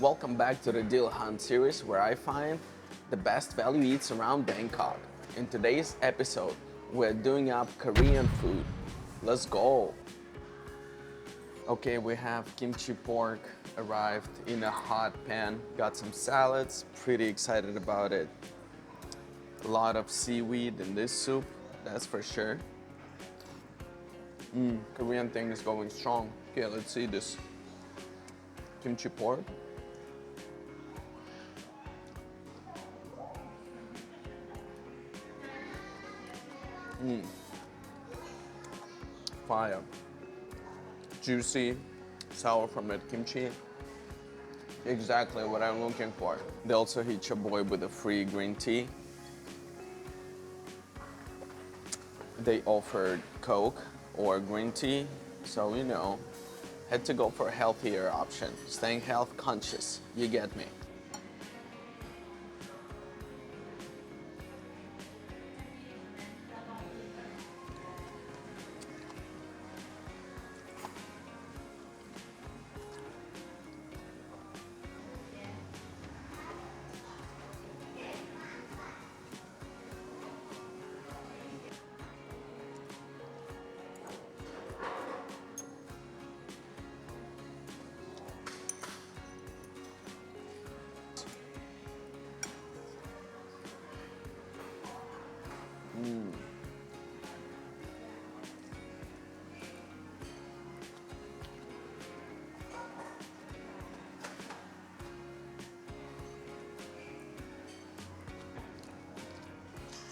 Welcome back to the Deal Hunt series where I find the best value eats around Bangkok. In today's episode, we're doing up Korean food. Let's go! Okay, we have kimchi pork arrived in a hot pan. Got some salads, pretty excited about it. A lot of seaweed in this soup, that's for sure. Korean thing is going strong. Okay, let's see this kimchi pork. Fire. Juicy, sour from that kimchi. Exactly what I'm looking for. They also hit your boy with a free green tea. They offered Coke or green tea, so you know, had to go for a healthier option. Staying health conscious, you get me.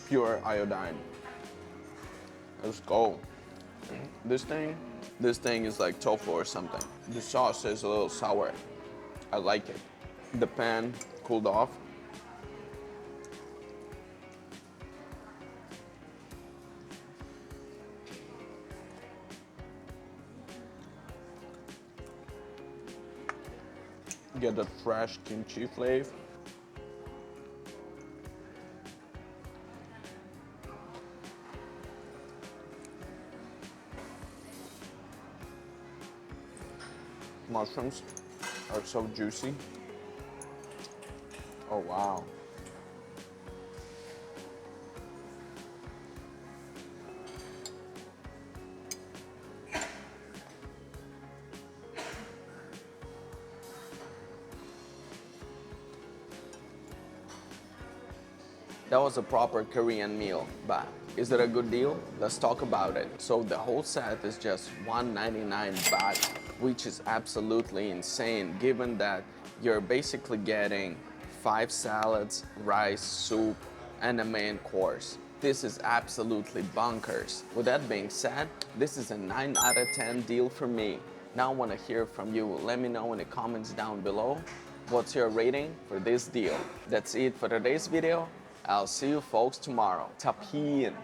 Pure iodine. Let's go. This thing is like tofu or something. The sauce is a little sour. I like it. The pan cooled off. Get that fresh kimchi flavor. Mushrooms are so juicy. Oh wow. That was a proper Korean meal, but is it a good deal? Let's talk about it. So the whole set is just 199 baht, which is absolutely insane given that you're basically getting 5 salads, rice, soup, and a main course. This is absolutely bonkers. With that being said, this is a 9 out of 10 deal for me. Now I want to hear from you. Let me know in the comments down below. What's your rating for this deal? That's it for today's video. I'll see you folks tomorrow. Tapien.